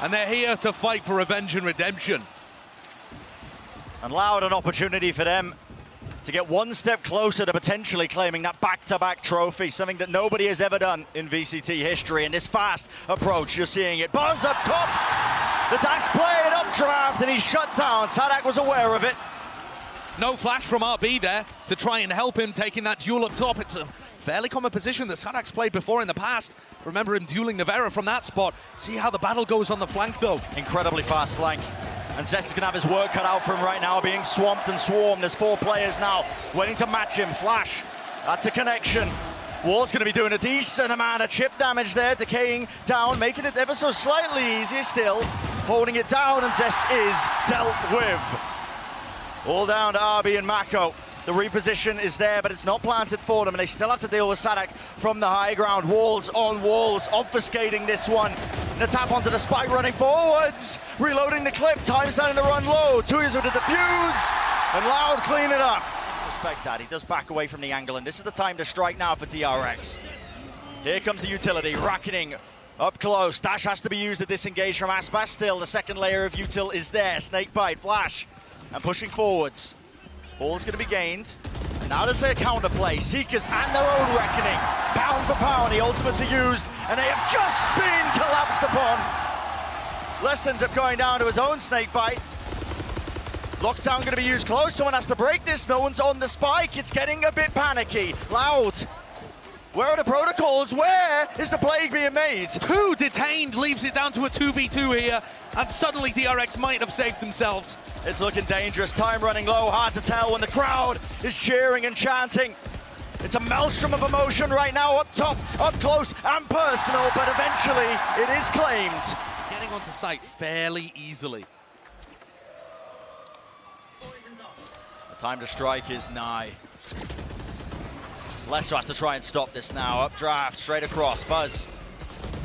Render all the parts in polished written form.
and they're here to fight for revenge and redemption. And Loud, an opportunity for them to get one step closer to potentially claiming that back-to-back trophy, something that nobody has ever done in VCT history. In this fast approach, you're seeing it. Buzz up top, the dash play, an updraft, and he's shut down. saadhak was aware of it. No flash from RB there to try and help him taking that duel up top. It's a fairly common position that saadhak's played before in the past. Remember him dueling Navera from that spot. See how the battle goes on the flank though. Incredibly fast flank. And Zest is going to have his work cut out for him right now, being swamped and swarmed. There's 4 players now waiting to match him. Flash, that's a connection. Wall's going to be doing a decent amount of chip damage there, decaying down, making it ever so slightly easier still. Holding it down, and Zest is dealt with. All down to RB and Mako. The reposition is there, but it's not planted for them, and they still have to deal with saadhak from the high ground. Walls on walls, obfuscating this one. And a tap onto the spike, running forwards. Reloading the clip, time starting to run low. tuyz with the defuse, and Loud clean it up. Respect that, he does back away from the angle, and this is the time to strike now for DRX. Here comes the utility, racketing up close. Dash has to be used to disengage from aspas. Still, the second layer of util is there. Snakebite, flash, and pushing forwards. Ball's going to be gained. And now there's their counterplay. Seekers and their own reckoning. Pound for pound, the ultimates are used, and they have just been collapsed upon. Lessons of going down to his own snakebite. Lockdown going to be used close. Someone has to break this. No one's on the spike. It's getting a bit panicky. Loud. Where are the protocols? Where is the plague being made? 2 detained, leaves it down to a 2v2 here, and suddenly DRX might have saved themselves. It's looking dangerous, time running low, hard to tell when the crowd is cheering and chanting. It's a maelstrom of emotion right now, up top, up close and personal, but eventually it is claimed. Getting onto site fairly easily. The time to strike is nigh. Lesso has to try and stop this now. Updraft, straight across. Buzz.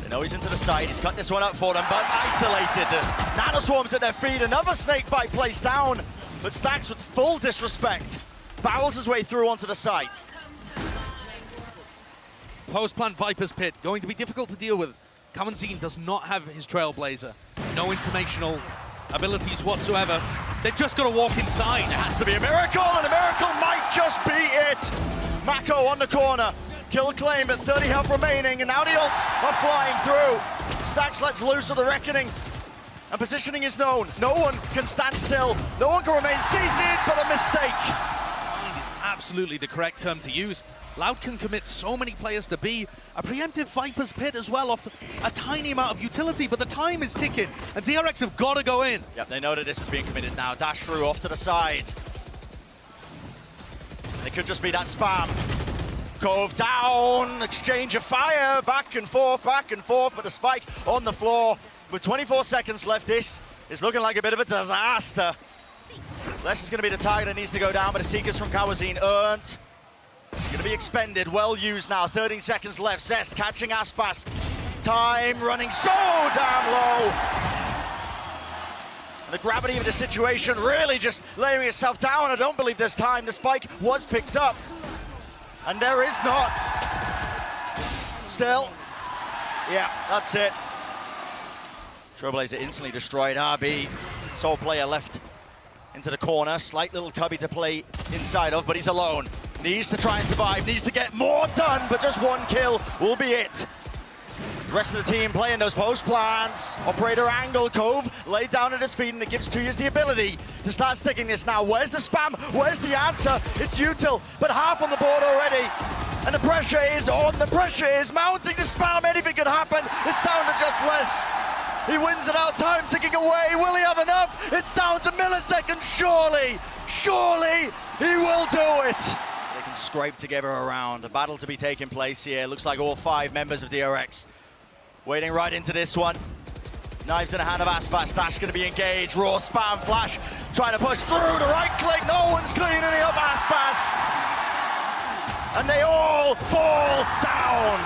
They know he's into the side. He's cut this one up for them, but isolated. Nano swarms at their feet. Another snakebite placed down, but Stacks with full disrespect barrels his way through onto the side. Post-plant Viper's Pit, going to be difficult to deal with. cauanzin does not have his Trailblazer. No informational abilities whatsoever. They've just got to walk inside. It has to be a miracle, and a miracle might just be it. Mako on the corner, kill claim, but 30 health remaining, and now the ults are flying through. Stacks lets loose of the reckoning, and positioning is known. No one can stand still, no one can remain seated, but a mistake. Blind is absolutely the correct term to use. Loud can commit so many players to be a preemptive Viper's Pit as well off a tiny amount of utility, but the time is ticking, and DRX have got to go in. Yep, they know that this is being committed now. Dash through, off to the side. It could just be that spam. Cove down, exchange of fire, back and forth, but the spike on the floor. With 24 seconds left, this is looking like a bit of a disaster. Lesh is going to be the target that needs to go down, but the Seekers from cauanzin earned. Going to be expended, well used now, 13 seconds left. Zest catching aspas. Time running so damn low. The gravity of the situation really just laying itself down. I don't believe this time the spike was picked up. And there is not. Still. Yeah, that's it. Trailblazer instantly destroyed. RB, sole player left into the corner. Slight little cubby to play inside of, but he's alone. Needs to try and survive, needs to get more done, but just one kill will be it. The rest of the team playing those post plans. Operator angle, Cove laid down at his feet, and it gives tuyz the ability to start sticking this now. Where's the spam? Where's the answer? It's util, but half on the board already. And the pressure is on, the pressure is mounting the spam. Anything could happen. It's down to just less. He wins it out, time ticking away. Will he have enough? It's down to milliseconds, surely. Surely he will do it. They can scrape together around. A battle to be taking place here. Looks like all 5 members of DRX wading right into this one. Knives in the hand of aspas. Dash going to be engaged. Raw spam flash. Trying to push through. The right click. No one's cleaning it up. aspas. And they all fall down.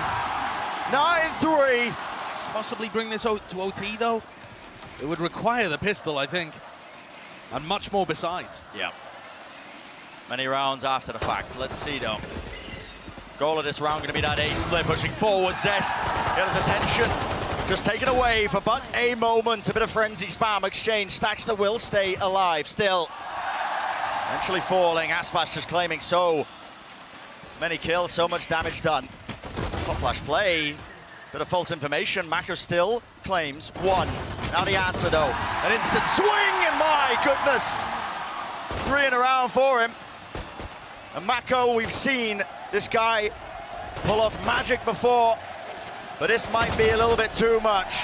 9-3. Possibly bring this to OT though. It would require the pistol, I think. And much more besides. Yeah. Many rounds after the fact. Let's see though. Goal of this round going to be that A split, pushing forward. Zest got his attention. just taken away for but a moment. A bit of frenzy spam exchange. Staxter will stay alive still. Eventually falling. Aspas just claiming so many kills, so much damage done. Top flash play. Bit of false information. Mako still claims one. Now the answer though. An instant swing, and my goodness. 3 in a round for him. And Mako, we've seen this guy pull off magic before, but this might be a little bit too much.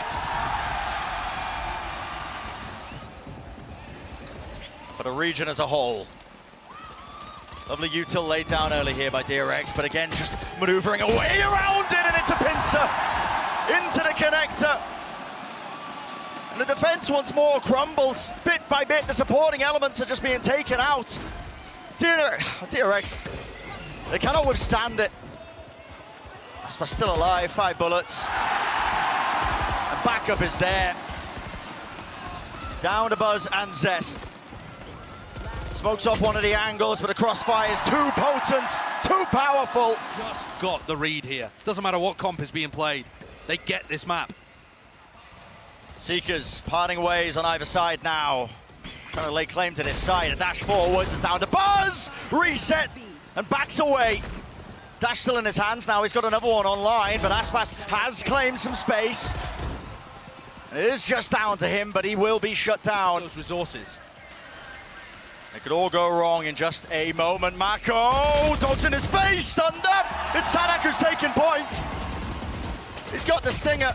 For the region as a whole. Lovely util laid down early here by DRX, but again, just maneuvering away around it and into Pincer. Into the connector. And the defense once more crumbles. Bit by bit, the supporting elements are just being taken out. DRX, they cannot withstand it. Aspas still alive, 5 bullets. And backup is there. Down to Buzz and Zest. Smokes off one of the angles, but the crossfire is too potent, too powerful. Just got the read here. Doesn't matter what comp is being played. They get this map. Seekers parting ways on either side now. Trying to lay claim to this side. A dash forwards, it's down to Buzz. Reset and backs away. Dash still in his hands now. He's got another one online, but Aspas has claimed some space. It is just down to him, but he will be shut down. Those resources. It could all go wrong in just a moment. Mako, dogs in his face, stunned up. It's saadhak who's taking point. He's got the stinger.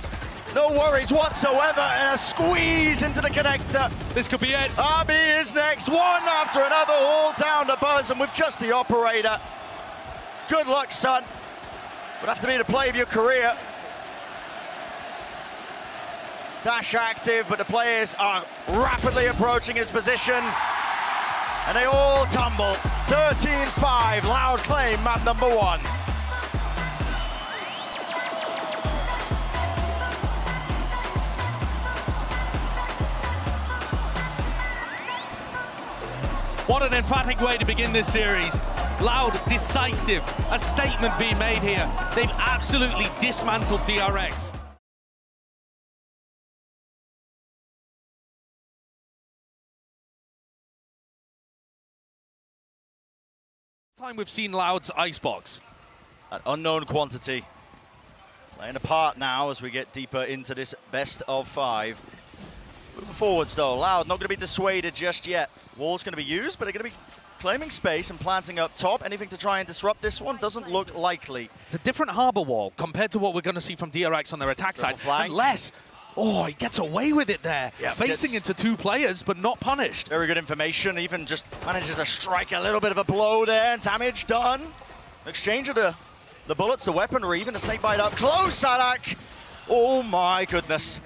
No worries whatsoever, and a squeeze into the connector. This could be it. RB is next, one after another, all down to Buzz, and with just the operator. Good luck, son. Would have to be the play of your career. Dash active, but the players are rapidly approaching his position. And they all tumble. 13-5, Loud claim map number 1. What an emphatic way to begin this series. Loud, decisive, a statement being made here. They've absolutely dismantled DRX. Time we've seen Loud's Icebox. An unknown quantity. Playing a part now as we get deeper into this best of 5. Moving forwards though, Loud not going to be dissuaded just yet. Wall's going to be used, but they're going to be claiming space and planting up top. Anything to try and disrupt this one doesn't look likely. It's a different harbor wall compared to what we're going to see from DRX on their attack side. Flank. Unless, he gets away with it there. Yeah, facing into 2 players, but not punished. Very good information, even just manages to strike a little bit of a blow there, and damage done. Exchange of the bullets, the weaponry, even a snake bite up close, saadhak. Oh my goodness.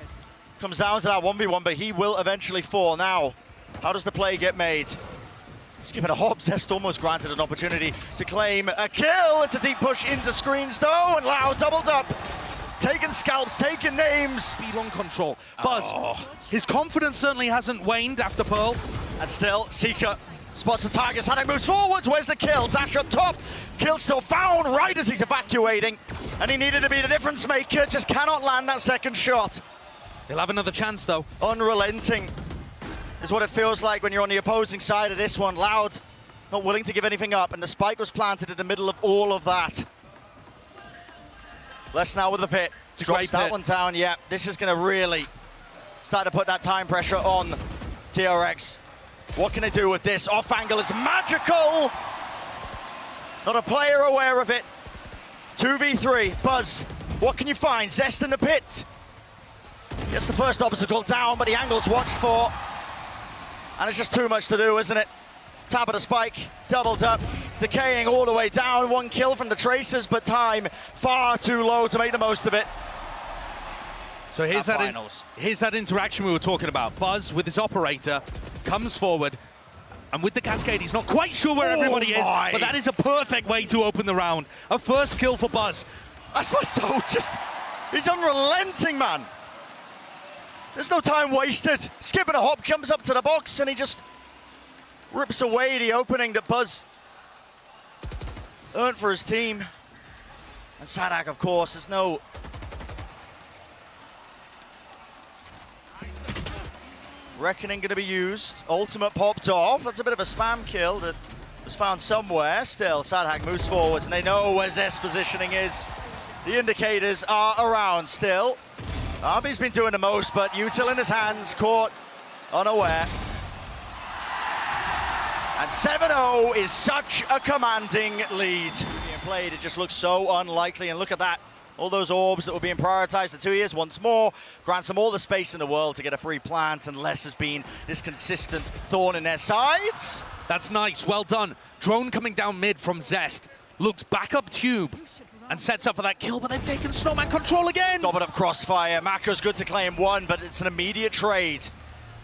Comes down to that 1v1, but he will eventually fall. Now, how does the play get made? Skipping a hop, Zest almost granted an opportunity to claim a kill. It's a deep push into screens though, and Loud doubled up. Taking scalps, taking names. Speed on control. Buzz, his confidence certainly hasn't waned after Pearl. And still, Seeker spots the target. saadhak moves forwards. Where's the kill? Dash up top. Kill still found right as he's evacuating. And he needed to be the difference maker. Just cannot land that second shot. He'll have another chance though. Unrelenting is what it feels like when you're on the opposing side of this one. Loud, not willing to give anything up. And the spike was planted in the middle of all of that. Less now with the pit. It's a Drops great that pit. one down. Yeah, this is going to really start to put that time pressure on DRX. What can they do with this? Off angle is magical. Not a player aware of it. 2v3. Buzz, what can you find? Zest in the pit. Gets the first obstacle down, but the angle's watched for. And it's just too much to do, isn't it? Tap of the spike, doubled up, decaying all the way down. 1 kill from the Tracers, but time far too low to make the most of it. So here's that interaction we were talking about. Buzz with his operator comes forward, and with the cascade, he's not quite sure where everybody is, but that is a perfect way to open the round. A first kill for Buzz. Aspas though, he's unrelenting, man. There's no time wasted. Skipping a hop, jumps up to the box, and he just rips away the opening that Buzz earned for his team. And saadhak, of course, there's no Reckoning going to be used. Ultimate popped off. That's a bit of a spam kill that was found somewhere. Still, saadhak moves forwards, and they know where Zest's positioning is. The indicators are around still. RB's been doing the most, but util in his hands, caught unaware. And 7-0 is such a commanding lead. Being played, it just looks so unlikely, and look at that. All those orbs that were being prioritized, the tuyz once more grants them all the space in the world to get a free plant, and Les has been this consistent thorn in their sides. That's nice, well done. Drone coming down mid from Zest. Looks back up tube and sets up for that kill, but they've taken Snowman control again. Doubled up crossfire. Mako's good to claim one, but it's an immediate trade.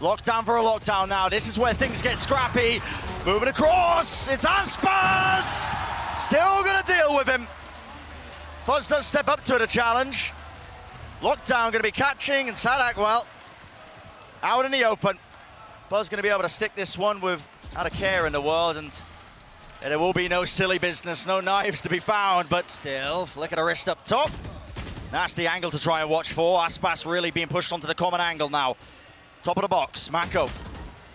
Lockdown for a lockdown now. This is where things get scrappy. Moving across, it's aspas! Still gonna deal with him. Buzz does step up to the challenge. Lockdown gonna be catching, and saadhak, well, out in the open. Buzz gonna be able to stick this one without a care in the world, and there will be no silly business, no knives to be found, but still, flick of the wrist up top. That's the angle to try and watch for. Aspas really being pushed onto the common angle now. Top of the box, Mako.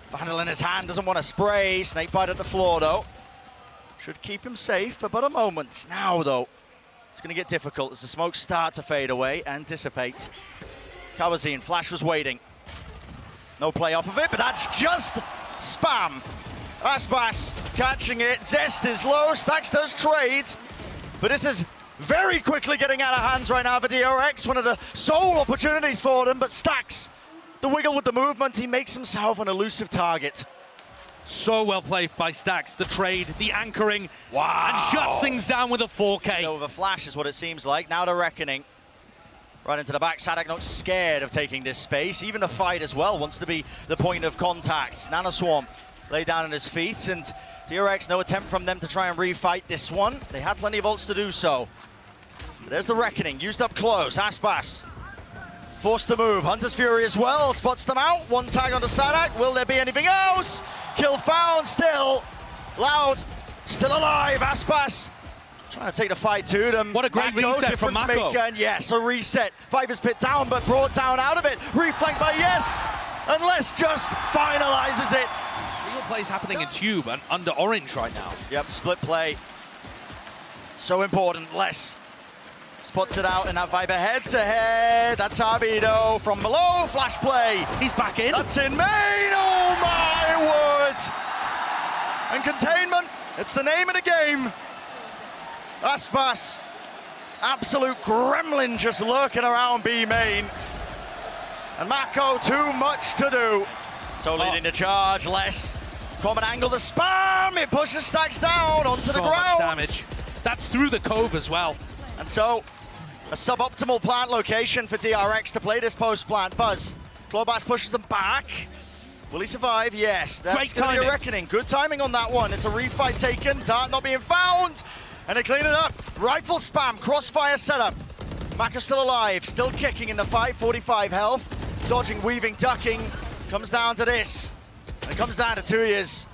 Vandal in his hand, doesn't want to spray. Snakebite at the floor, though. Should keep him safe for but a moment. Now, though, it's going to get difficult as the smokes start to fade away and dissipate. Cauanzin, Flash was waiting. No play off of it, but that's just spam. Aspas catching it. Zest is low. Stacks does trade. But this is very quickly getting out of hands right now for DRX. One of the sole opportunities for them, but Stacks, the wiggle with the movement, he makes himself an elusive target. So well played by Stacks. The trade, the anchoring, wow, and shuts things down with a 4K. Over Flash is what it seems like. Now the reckoning. Right into the back. saadhak not scared of taking this space. Even the fight as well wants to be the point of contact. Nanoswarm lay down on his feet, and DRX, no attempt from them to try and refight this one. They had plenty of ults to do so. But there's the reckoning, used up close. Aspas forced to move. Hunter's Fury as well, spots them out. One tag onto saadhak. Will there be anything else? Kill found still. Loud, still alive. Aspas trying to take the fight to them. What a great reset from Mako. And yes, a reset. Viper's pit down, but brought down out of it. Reflanked by Yes, and Les just finalizes it. Real plays happening in tube and under orange right now. Yep, split play. So important. Les spots it out in that Viper head-to-head. That's Arbido from below. Flash play. He's back in. That's in main. Oh my word. And containment. It's the name of the game. Aspas, absolute gremlin just lurking around B main. And Mako, too much to do. So leading the charge, Les. Common angle, the spam. It pushes Stacks down onto the ground. So much damage. That's through the cove as well. And so, a suboptimal plant location for DRX to play this post plant. Buzz, Clawbass pushes them back. Will he survive? Yes. That's going to be a reckoning. Good timing on that one. It's a refight taken. Dart not being found. And they clean it up. Rifle spam, crossfire setup. Mako's still alive, still kicking in the fight. 45 health. Dodging, weaving, ducking. Comes down to this. And it comes down to tuyz.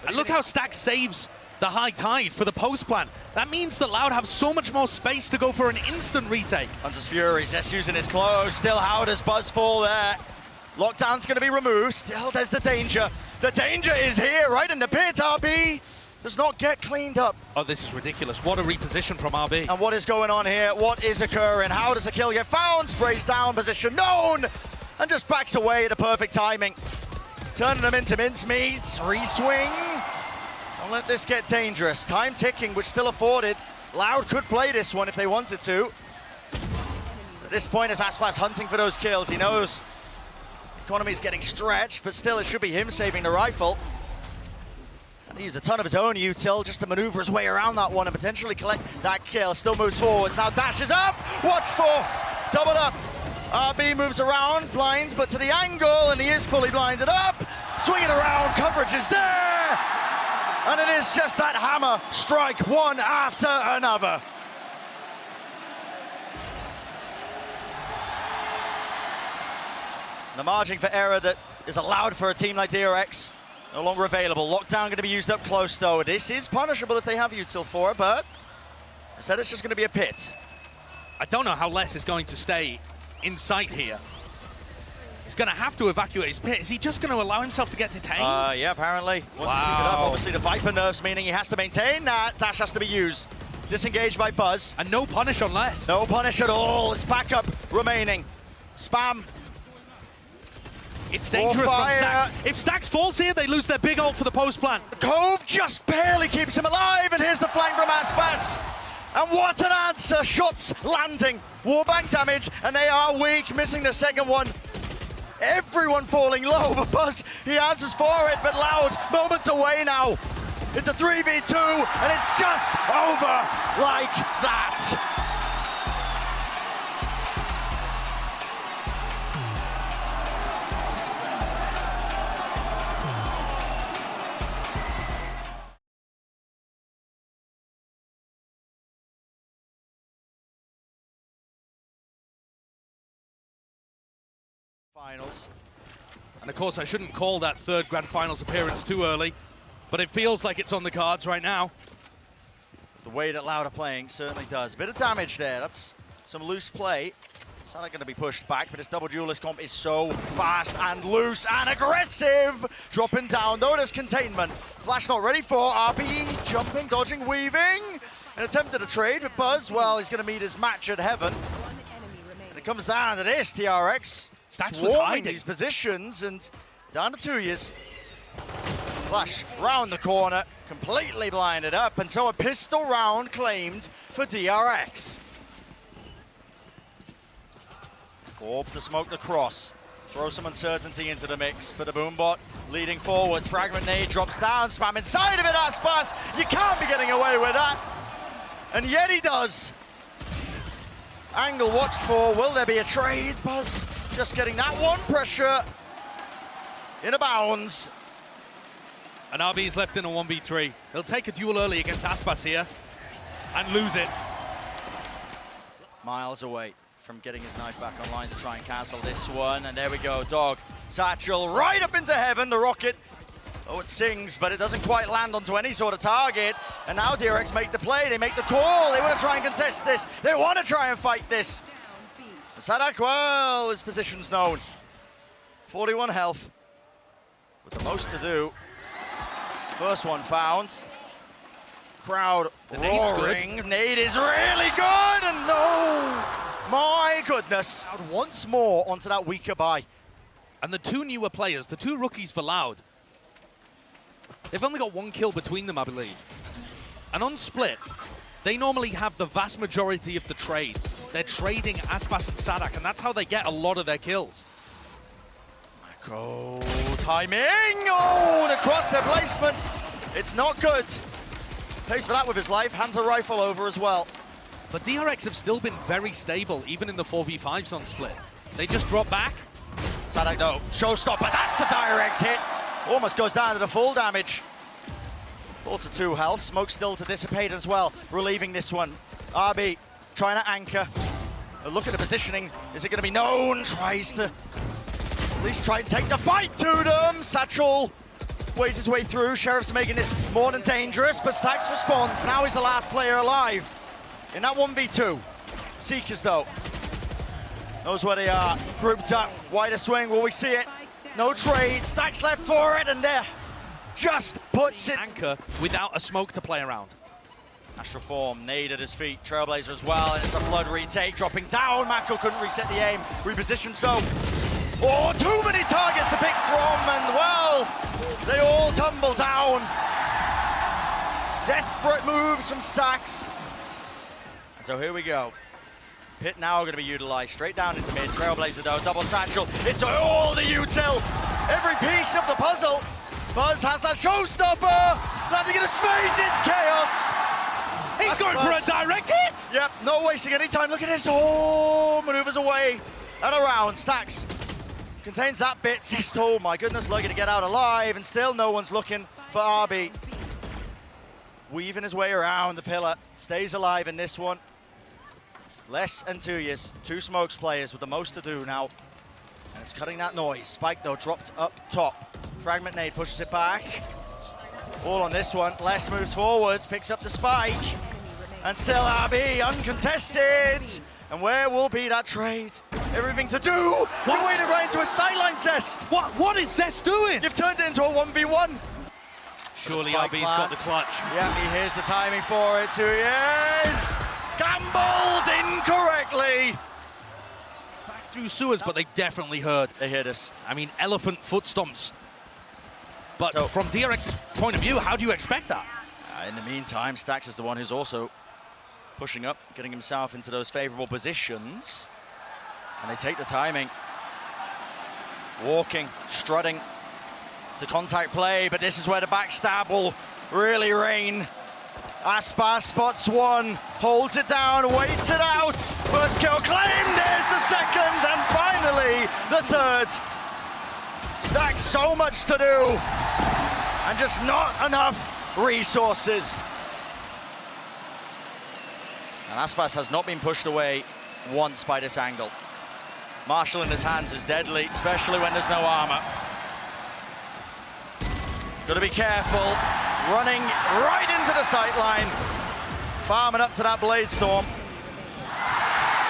And look how Stacks saves the high tide for the post plant. That means that Loud have so much more space to go for an instant retake. Hunter's Fury, Zest using his clothes. Still, how does Buzz fall there? Lockdown's going to be removed. Still, there's the danger. The danger is here, right in the pit. RB does not get cleaned up. Oh, this is ridiculous. What a reposition from RB. And what is going on here? What is occurring? How does the kill get found? Sprays down, position known, and just backs away at the perfect timing. Turning them into mincemeats. Re-swing. Don't let this get dangerous. Time ticking, which still afforded. Loud could play this one if they wanted to. At this point, as Aspas hunting for those kills, he knows the economy's getting stretched, but still it should be him saving the rifle. And he used a ton of his own util just to maneuver his way around that one and potentially collect that kill. Still moves forwards, now dashes up, watch for, doubled up. RB moves around, blind, but to the angle, and he is fully blinded up. Swinging around, coverage is there. And it is just that hammer strike, one after another. The margin for error that is allowed for a team like DRX, no longer available. Lockdown going to be used up close though. This is punishable if they have util for it, but I said it's just going to be a pit. I don't know how Les is going to stay in sight here. He's going to have to evacuate his pit. Is he just going to allow himself to get detained? Yeah, apparently. Wants to keep it up. Obviously, the Viper nerfs, meaning he has to maintain that. Dash has to be used. Disengaged by Buzz. And no punish unless. No punish at all. It's backup remaining. Spam. It's dangerous from Stax. If Stax falls here, they lose their big ult for the post plant. Cove just barely keeps him alive, and here's the flank from aspas. And what an answer! Shots landing. Warbank damage, and they are weak, missing the second one. Everyone falling low, but Buzz, he answers for it, but Loud, moments away now. It's a 3v2, and it's just over like that. Finals. And of course, I shouldn't call that third Grand Finals appearance too early, but it feels like it's on the cards right now. The way that Loud are playing certainly does. A bit of damage there. That's some loose play. It's not going to be pushed back, but his double duelist comp is so fast and loose and aggressive. Dropping down, though, there's containment. Flash not ready for RPE. Jumping, dodging, weaving. An attempt at a trade, but Buzz, well, he's going to meet his match at heaven. And it comes down to this, DRX. Stax was hiding these positions, and down to tuyz. Flash round the corner, completely blinded up, and so a pistol round claimed for DRX. Orb to smoke the cross. Throw some uncertainty into the mix for the Boombot. Leading forwards, fragment nade drops down, spam inside of it, aspas. You can't be getting away with that. And yet he does. Angle watched for, will there be a trade? Buzz just getting that one pressure in a bounds. And RB's left in a 1v3. He'll take a duel early against aspas here and lose it. Miles away from getting his knife back online to try and cancel this one. And there we go, Dog. Satchel right up into heaven, the rocket. Oh, it sings, but it doesn't quite land onto any sort of target. And now DRX make the play, they make the call. They want to try and contest this. They want to try and fight this. saadhak, well, his position's known. 41 health, with the most to do. First one found. Crowd roaring. Nade is really good, and no! My goodness. Once more onto that weaker buy. And the two newer players, the two rookies for Loud, they've only got one kill between them, I believe. And on split, they normally have the vast majority of the trades. They're trading aspas and saadhak, and that's how they get a lot of their kills. Go timing! Oh, the crosshair placement. It's not good. Pays for that with his life. Hands a rifle over as well. But DRX have still been very stable, even in the 4v5s on split. They just drop back. saadhak, no. Showstopper. That's a direct hit. Almost goes down to the full damage. 4 to 2 health. Smoke still to dissipate as well. Relieving this one. RB trying to anchor. A look at the positioning. Is it going to be known? Tries to at least try and take the fight to them. Satchel weighs his way through. Sheriff's making this more than dangerous, but Stax responds. Now he's the last player alive in that 1v2. Seekers, though, knows where they are. Grouped up. Wider swing. Will we see it? No trade. Stax left for it, and there. Just puts it. Anchor without a smoke to play around. Astral form, nade at his feet. Trailblazer as well, and it's a flood retake. Dropping down. Mako couldn't reset the aim. Repositions, though. Oh, too many targets to pick from, and well, they all tumble down. Desperate moves from Stax. And so here we go. Pit now going to be utilized straight down into mid. Trailblazer, though, double satchel. It's all the util. Every piece of the puzzle. Buzz has that showstopper. Landing in his face, it's chaos. He's going for a direct hit. Yep, no wasting any time. Look at this. Oh, maneuvers away and around. Stax contains that bit. Says, oh my goodness, lucky to get out alive, and still no one's looking for RB. Weaving his way around the pillar. Stays alive in this one. Less and tuyz. Two smokes players with the most to do now. And it's cutting that noise. Spike, though, dropped up top. Fragment nade pushes it back. All on this one. Les moves forwards, picks up the spike. And still RB uncontested. And where will be that trade? Everything to do. What? You waited right into a sideline, Zest. What is Zest doing? You've turned it into a 1v1. Surely RB's got the clutch. Yeah, he hears the timing for it. 2 years. Gambled incorrectly. Back through sewers, but they definitely heard. They heard us. I mean, elephant foot stomps. But So, from DRX's point of view, how do you expect that? In the meantime, Stax is the one who's also pushing up, getting himself into those favorable positions. And they take the timing. Walking, strutting to contact play, but this is where the backstab will really reign. Aspas spots one, holds it down, waits it out. First kill claimed, there's the second, and finally the third. Stax, so much to do, and just not enough resources. And Aspas has not been pushed away once by this angle. Marshall in his hands is deadly, especially when there's no armor. Got to be careful. Running right into the sight line. Farming up to that Blade Storm.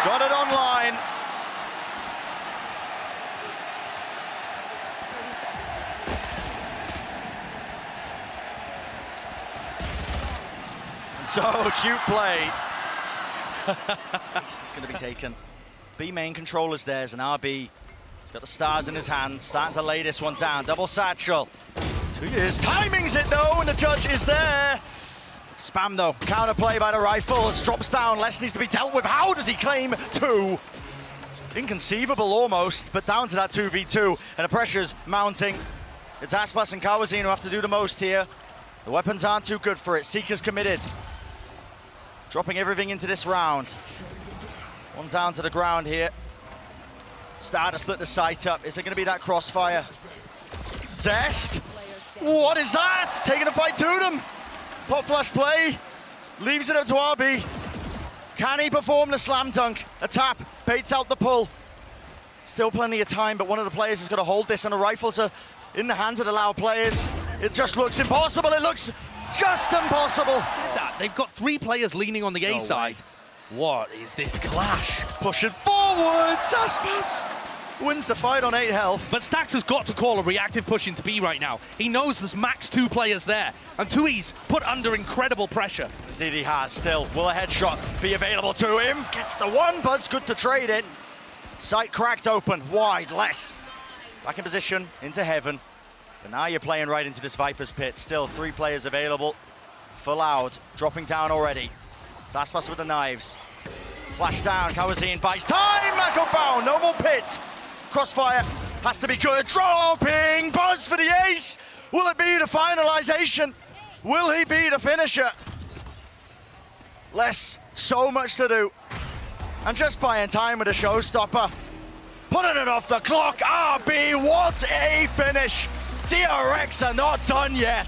Got it online. And so, cute play. It's going to be taken. B main controller's theirs, and RB, he's got the stars in his hand, starting to lay this one down. Double satchel. 2 years. Timings it though, and the judge is there. Spam though. Counterplay by the Rifles. Drops down. Less needs to be dealt with. How does he claim 2? Inconceivable almost, but down to that 2v2, and the pressure's mounting. It's Aspas and cauanzin who have to do the most here. The weapons aren't too good for it. Seeker's committed. Dropping everything into this round. One down to the ground here. Start to split the sight up. Is there going to be that crossfire? Zest. What is that? Taking a fight to them. Pop flash play. Leaves it up to RB. Can he perform the slam dunk? A tap. Baits out the pull. Still plenty of time, but one of the players is going to hold this, and the Rifles are in the hands of the Lao players. It just looks impossible. It looks just impossible. They've got 3 players leaning on the A side. What is this clash? Pushing forward. Aspas wins the fight on 8 health. But Stax has got to call a reactive push into B right now. He knows there's max 2 players there, and tuyz put under incredible pressure. Indeed he has still. Will a headshot be available to him? Gets the one, Buzz good to trade it. Sight cracked open, wide, less. Back in position, into heaven. But now you're playing right into this Viper's pit. Still 3 players available. Full out, dropping down already. Aspas with the knives. Flash down, cauanzin bites time! Mako found, no more pit. Crossfire has to be good. Dropping, Buzz for the ace. Will it be the finalization? Will he be the finisher? Less, so much to do. And just buying time with a showstopper. Putting it off the clock. RB, what a finish. DRX are not done yet.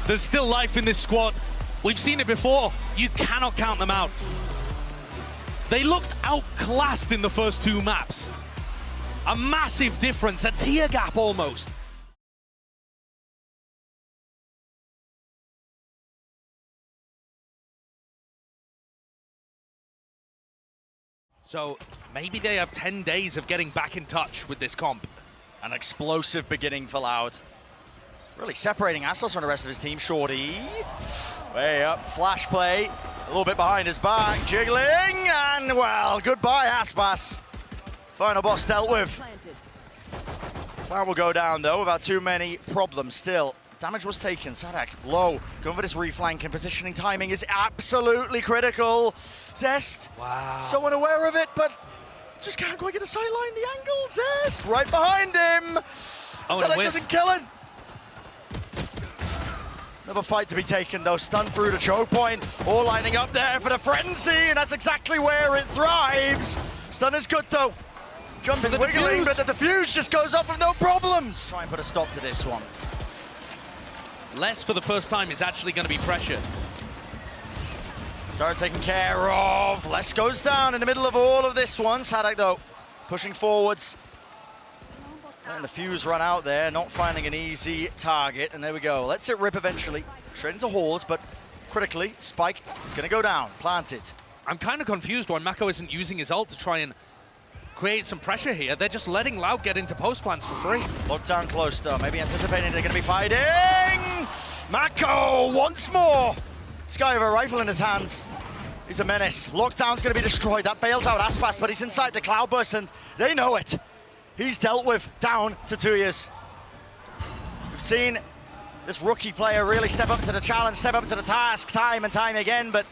There's still life in this squad. We've seen it before. You cannot count them out. They looked outclassed in the first 2 maps. A massive difference, a tier gap almost. So maybe they have 10 days of getting back in touch with this comp. An explosive beginning for Loud. Really separating Aspas from the rest of his team. Shorty, way up, flash play, a little bit behind his back, jiggling, and well, goodbye Aspas. Final boss dealt with. Plan will go down though without too many problems still. Damage was taken, saadhak low, going for this reflank, and positioning timing is absolutely critical. Zest, wow, so unaware of it, but just can't quite get a sideline, the angle. Zest, right behind him. Saadhak doesn't kill him. Another fight to be taken though, stunned through the choke point, all lining up there for the frenzy, and that's exactly where it thrives. Stun is good though. Jumping, wiggling, but the defuse just goes off with no problems. Try and put a stop to this one. Less for the first time is actually going to be pressured. Start taken care of. Less goes down in the middle of all of this one. saadhak though, pushing forwards. And the fuse run out there, not finding an easy target, and there we go. Lets it rip eventually. Straight into halls, but critically, Spike is going to go down. Planted. I'm kind of confused why Mako isn't using his ult to try and create some pressure here. They're just letting Loud get into post plants for free. Look down close though, maybe anticipating they're going to be fighting. Mako once more. This guy with a rifle in his hands. He's a menace. Lockdown's going to be destroyed. That bails out aspas, but he's inside the cloudburst and they know it. He's dealt with, down to tuyz. We've seen this rookie player really step up to the challenge, step up to the task time and time again, but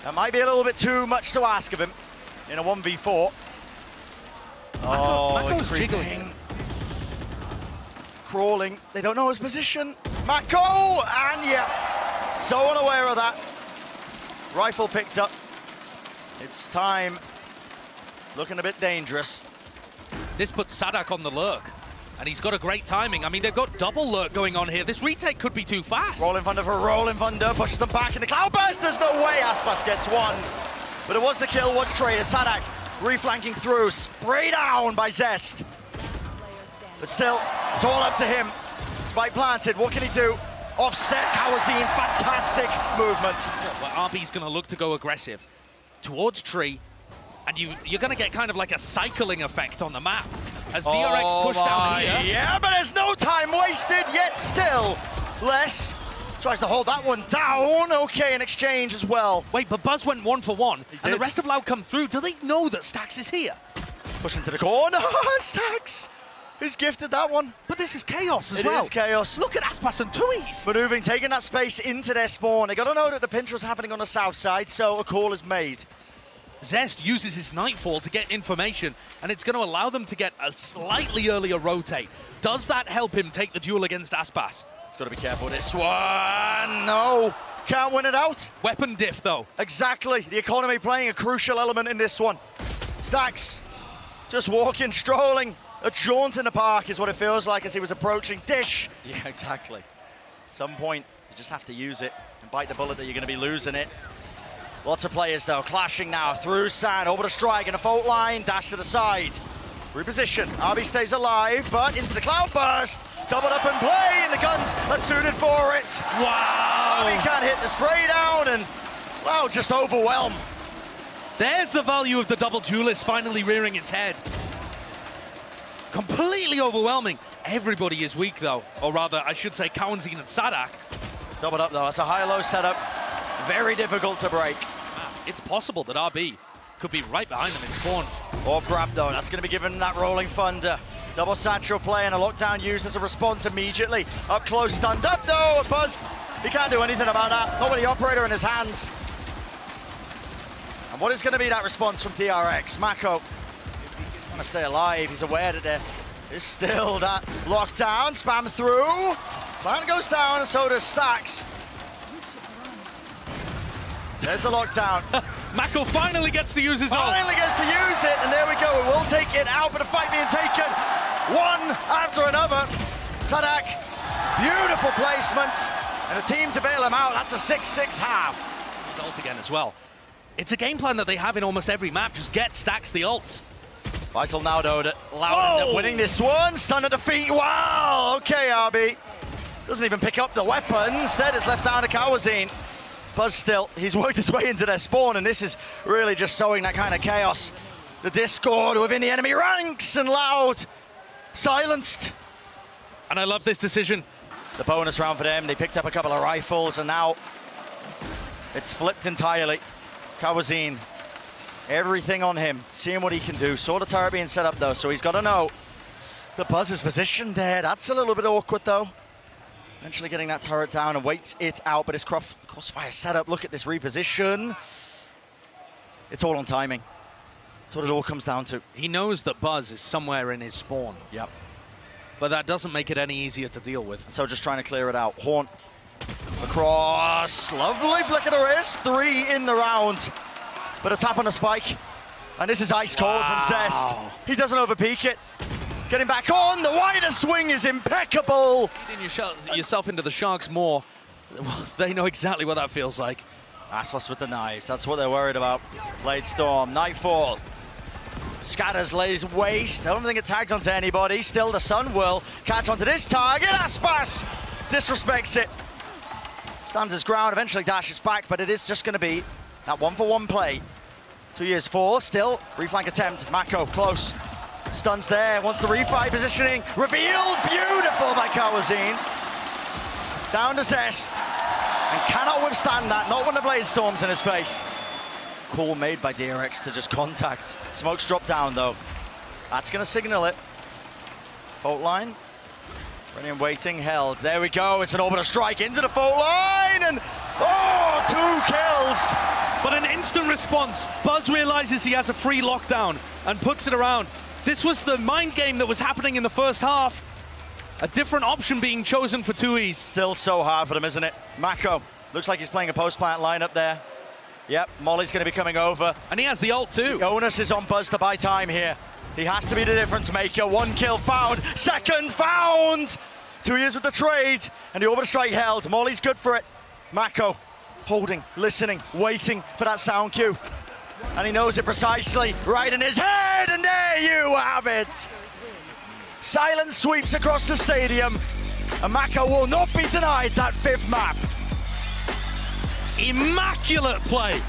that might be a little bit too much to ask of him in a 1v4. Mako's he's jiggling. Crawling. They don't know his position. Mako! And yeah, so unaware of that. Rifle picked up. It's time. Looking a bit dangerous. This puts saadhak on the lurk, and he's got a great timing. I mean, they've got double lurk going on here. This retake could be too fast. Rolling thunder for rolling thunder, pushes them back in the cloudburst. There's no way aspas gets one. But it was the kill, was traded. saadhak reflanking through, spray down by Zest. But still, it's all up to him. Spike planted, what can he do? Offset, cauanzin, fantastic movement. Well, RB's going to look to go aggressive towards tree, and you're going to get kind of like a cycling effect on the map as DRX push down here. Yeah, but there's no time wasted, yet still. Les tries to hold that one down. Okay, in exchange as well. Wait, but Buzz went 1 for 1, and the rest of Loud come through. Do they know that Stax is here? Push into the corner. Stax! He's gifted that one. But this is chaos as well. It is chaos. Look at aspas and tuyz. Maneuvering, taking that space into their spawn. They got to know that the pinch was happening on the south side, so a call is made. Zest uses his Nightfall to get information, and it's going to allow them to get a slightly earlier rotate. Does that help him take the duel against aspas? He's got to be careful this one. No, can't win it out. Weapon diff, though. Exactly. The economy playing a crucial element in this one. Stax just walking, strolling. A jaunt in the park is what it feels like as he was approaching Dish. Yeah, exactly. Some point, you just have to use it and bite the bullet that you're going to be losing it. Lots of players, though, clashing now through sand, over the strike, in a fault line, dash to the side. Reposition, RB stays alive, but into the cloudburst. Doubled up and play, and the guns are suited for it. Wow! RB can't hit the spray down, and, wow, just overwhelm. There's the value of the double duelist finally rearing its head. Completely overwhelming. Everybody is weak, though. Or rather, I should say cauanzin and saadhak. Doubled up, though. That's a high-low setup. Very difficult to break. It's possible that RB could be right behind them in spawn. Or grab, though. That's going to be given that rolling thunder. Double satchel play and a lockdown used as a response immediately. Up close, stunned up, though. Buzz, he can't do anything about that. Not with the operator in his hands. And what is going to be that response from DRX? Mako trying to stay alive. He's aware that there is still that lockdown. Spam through. Plant goes down, and so does Stax. There's the lockdown. Mako finally gets to use his ult. Finally gets to use it, and there we go. We'll take it out, but a fight being taken. One after another. saadhak, beautiful placement. And a team to bail him out. That's a 6-6 half. His ult again as well. It's a game plan that they have in almost every map. Just get Stax the ults. Vital now, though, that Loud end up winning this one. Stun at the feet. Wow. Okay, RB. Doesn't even pick up the weapon. Instead, it's left down to cauanzin. Buzz still, he's worked his way into their spawn, and this is really just sowing that kind of chaos. The discord within the enemy ranks, and Loud silenced. And I love this decision. The bonus round for them, they picked up a couple of rifles, and now it's flipped entirely. cauanzin, everything on him, seeing what he can do. Saw the turret being set up, though, so he's got to know the Buzz is positioned there. That's a little bit awkward, though. Eventually getting that turret down and waits it out, but his crossfire setup, look at this reposition. It's all on timing. That's what it all comes down to. He knows that Buzz is somewhere in his spawn. Yep. But that doesn't make it any easier to deal with. So just trying to clear it out. Horn across. Lovely flick of the wrist. 3 in the round. But a tap on the spike. And this is ice cold from Zest. He doesn't overpeak it. Getting back on, the wider swing is impeccable. Feeding yourself into the Sharks more. Well, they know exactly what that feels like. aspas with the knives, that's what they're worried about. Blade Storm, Nightfall. Scatters, lays waste. I don't think it tags onto anybody. Still, the sun will catch onto this target. aspas disrespects it. Stands his ground, eventually dashes back, but it is just going to be that 1-for-1 play. tuyz 4, still. Reflank attempt, Mako, close. Stuns there, wants the refi positioning. Revealed, beautiful by cauanzin. Down to Zest. And cannot withstand that, not when the blade storms in his face. Call made by DRX to just contact. Smoke's dropped down though. That's gonna signal it. Fault line. Brilliant waiting, held. There we go, it's an orbital strike into the fault line, and oh, 2 kills. But an instant response. Buzz realizes he has a free lockdown and puts it around. This was the mind game that was happening in the first half. A different option being chosen for tuyz. Still so hard for them, isn't it? Mako, looks like he's playing a post-plant lineup there. Yep, Molly's gonna be coming over. And he has the ult too. The onus is on Buzz to buy time here. He has to be the difference maker. 1 kill found, 2nd found! tuyz with the trade, and the orbital strike held. Molly's good for it. Mako, holding, listening, waiting for that sound cue. And he knows it precisely, right in his head, and there you have it! Silence sweeps across the stadium, and Mako will not be denied that 5th map. Immaculate play.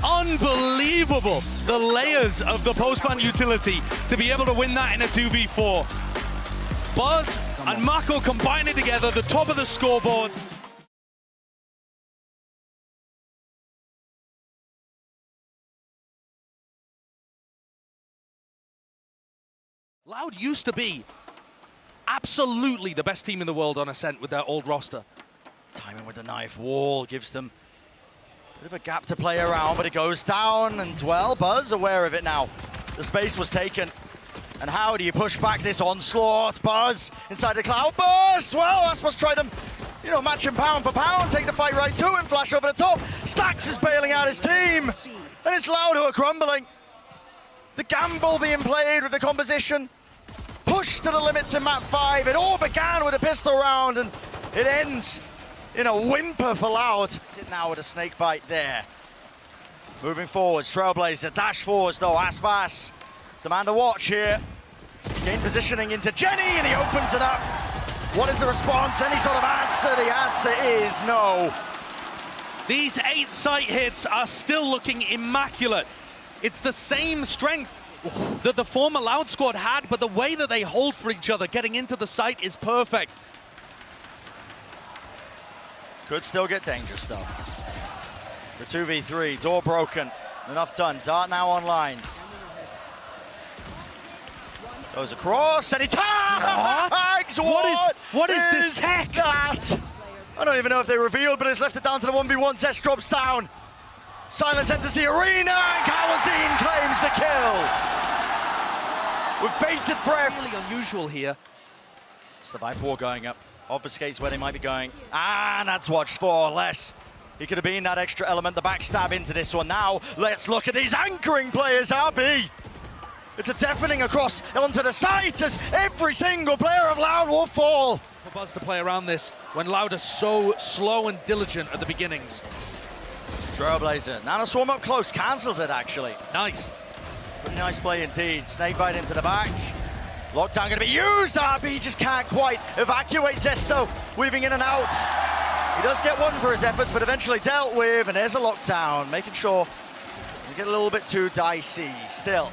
Unbelievable. The layers of the post-plant utility to be able to win that in a 2v4. Buzz and Mako combining together, the top of the scoreboard. Loud used to be absolutely the best team in the world on Ascent with their old roster. Timing with the knife, Wall gives them a bit of a gap to play around, but it goes down, and well, Buzz aware of it now. The space was taken, and how do you push back this onslaught? Buzz inside the cloud burst. Well, aspas tried them, you know, match him pound for pound, take the fight right to him, flash over the top. Stax is bailing out his team, and it's Loud who are crumbling. The gamble being played with the composition, pushed to the limits in map 5. It all began with a pistol round, and it ends in a whimper for Loud. Now with a snake bite there. Moving forwards, Trailblazer, dash forwards though, aspas. It's the man to watch here. Gain positioning into Jenny, and he opens it up. What is the response? Any sort of answer? The answer is no. These 8 site hits are still looking immaculate. It's the same strength that the former Loud squad had, but the way that they hold for each other, getting into the site, is perfect. Could still get dangerous though. The 2v3, door broken, enough done. Dart now online. Goes across, and he tags! What is this tech? That? I don't even know if they revealed, but it's left it down to the 1v1. Zest drops down. Silence enters the arena, and cauanzin claims the kill. With bated breath. Really unusual here. It's the Viper War going up. Obfuscates where they might be going. And that's watched for less. He could have been that extra element, the backstab into this one. Now, let's look at these anchoring players, RB. It's a deafening across onto the site as every single player of Loud will fall. For Buzz to play around this when Loud is so slow and diligent at the beginnings. Trailblazer, Nano Swarm up close, cancels it actually. Nice. Pretty nice play indeed. Snakebite into the back. Lockdown going to be used. RB just can't quite evacuate Zesto, weaving in and out. He does get one for his efforts, but eventually dealt with, and there's a lockdown, making sure they get a little bit too dicey still.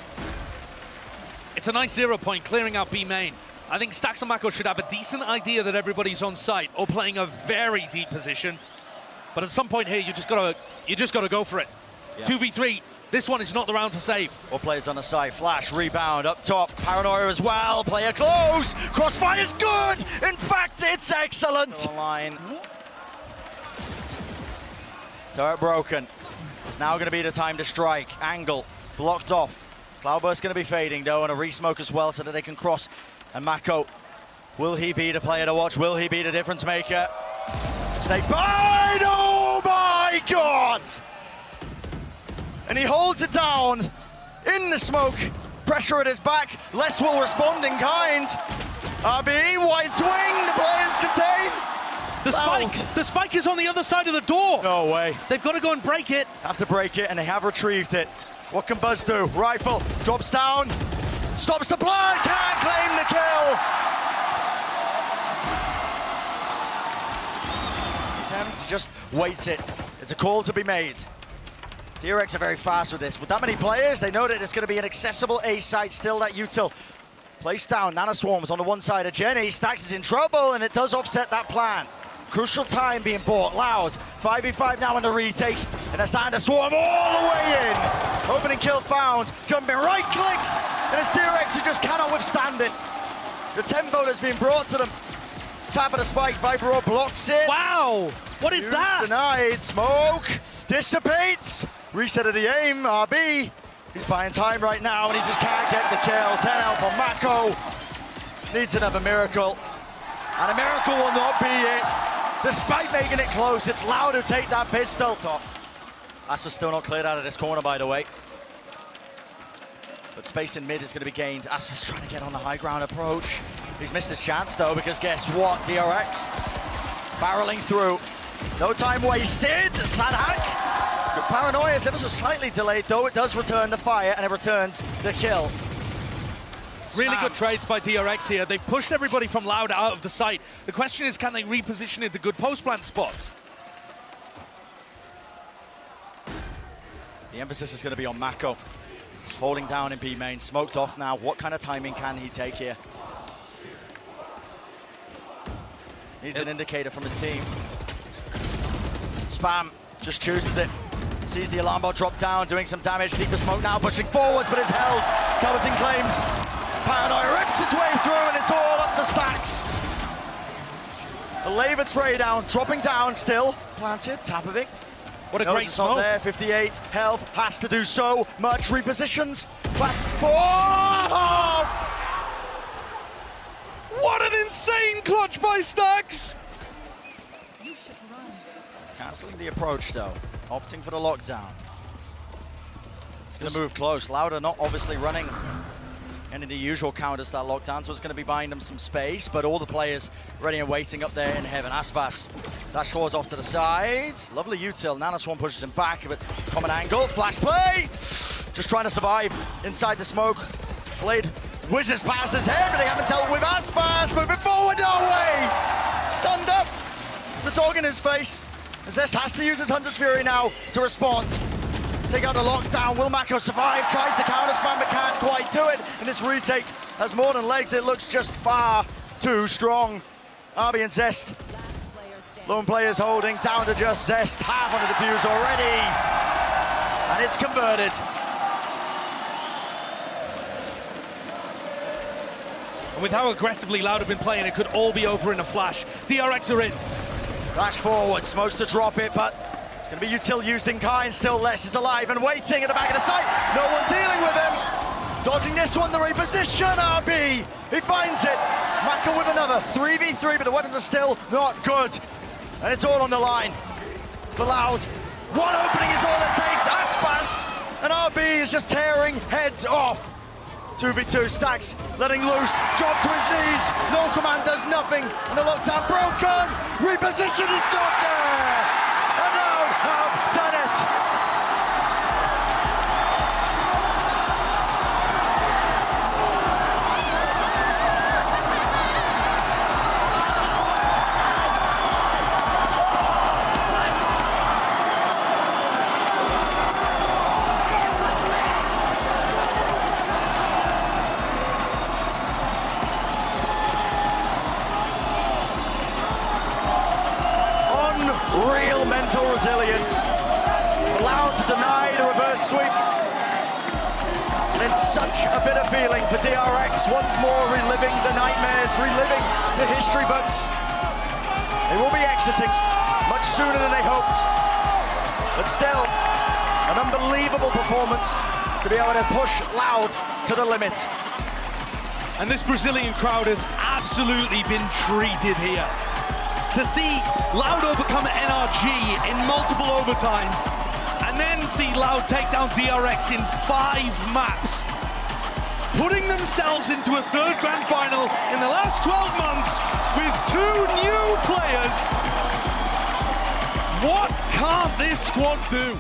It's a nice 0 point, clearing out B main. I think Stax and Mako should have a decent idea that everybody's on site or playing a very deep position. But at some point here, you just gotta go for it. Yeah. 2v3. This one is not the round to save. All players on the side. Flash, rebound, up top. Paranoia as well. Player close. Crossfire's good. In fact, it's excellent. Line. Turret broken. It's now going to be the time to strike. Angle blocked off. Cloudburst going to be fading though, and a resmoke as well so that they can cross. And Mako, will he be the player to watch? Will he be the difference maker? Snake bite! Oh my God! And he holds it down in the smoke. Pressure at his back. Les will respond in kind. RB, wide swing, the players contain. The spike is on the other side of the door. No way. They've got to go and break it. Have to break it, and they have retrieved it. What can Buzz do? Rifle, drops down, stops the blood, can't claim the kill. Attempt, just waits it. It's a call to be made. DRX are very fast with this. With that many players, they know that it's going to be an accessible A site still. That util placed down. Nanoswarms on the one side of Jenny. Stax is in trouble, and it does offset that plan. Crucial time being bought. Loud 5v5 now in the retake, and they're starting to swarm all the way in. Opening kill found. Jumping right clicks, and it's DRX who just cannot withstand it. The tempo that's being brought to them. Tap of the spike. Viper blocks it. Wow! What is that? Denied. Smoke dissipates. Reset of the aim. RB. He's buying time right now, and he just can't get the kill. 10 out for Mako. Needs another miracle. And a miracle will not be it. Despite making it close, it's Loud to take that pistol. Top. Aspas still not cleared out of this corner, by the way. But space in mid is going to be gained. Aspas trying to get on the high ground approach. He's missed his chance, though, because guess what? DRX barreling through. No time wasted. saadhak. The paranoia is ever so slightly delayed, though. It does return the fire, and it returns the kill. Really good trades by DRX here. They've pushed everybody from Loud out of the site. The question is, can they reposition into good post-plant spots? The emphasis is going to be on Mako. Holding down in B main. Smoked off now. What kind of timing can he take here? Needs an indicator from his team. Spam just chooses it. Sees the alarm bot drop down, doing some damage. Deeper smoke now, pushing forwards, but is held. Cauanzin claims. Paranoia rips its way through, and it's all up to Stax. The Laver spray down, dropping down still. Planted, tap of it. What a great smoke. There, 58 health, has to do so much. Repositions, back forward. What an insane clutch by Stax! Cancelling the approach though, opting for the lockdown. It's going to move close. Louder not obviously running any of the usual counters that lockdown, so it's going to be buying them some space, but all the players ready and waiting up there in heaven. Aspas dash forwards off to the side. Lovely util. Nanoswarm pushes him back, but common angle. Flash play! Just trying to survive inside the smoke. Blade whizzes past his head, but they haven't dealt with Aspas. Moving forward, no way! Stunned up. The dog in his face. Zest has to use his Hunter's Fury now to respond. Take out the lockdown. Will Mako survive? Tries to counter spam, but can't quite do it. And this retake has more than legs. It looks just far too strong. Arby and Zest. Lone players holding down to just Zest. Half on the defuse already. And it's converted. And with how aggressively Loud have been playing, it could all be over in a flash. DRX are in. Flash forward, Smokes to drop it, but it's going to be util used in kind. Still Less is alive and waiting at the back of the site. No one dealing with him. Dodging this one, the reposition. RB, he finds it. Mako with another 3v3, but the weapons are still not good. And it's all on the line for Loud. One opening is all it takes. Aspas and RB is just tearing heads off. 2v2, Stax letting loose, drop to his knees, no command does nothing, and the lockdown broken, reposition is not there, and Loud have done it. Real mental resilience. Allowed to deny the reverse sweep. And it's such a bitter feeling for DRX, once more reliving the nightmares, reliving the history books. They will be exiting much sooner than they hoped. But still, an unbelievable performance to be able to push Loud to the limit. And this Brazilian crowd has absolutely been treated here. To see Loud overcome NRG in multiple overtimes, and then see Loud take down DRX in 5 maps, putting themselves into a third grand final in the last 12 months with 2 new players. What can't this squad do?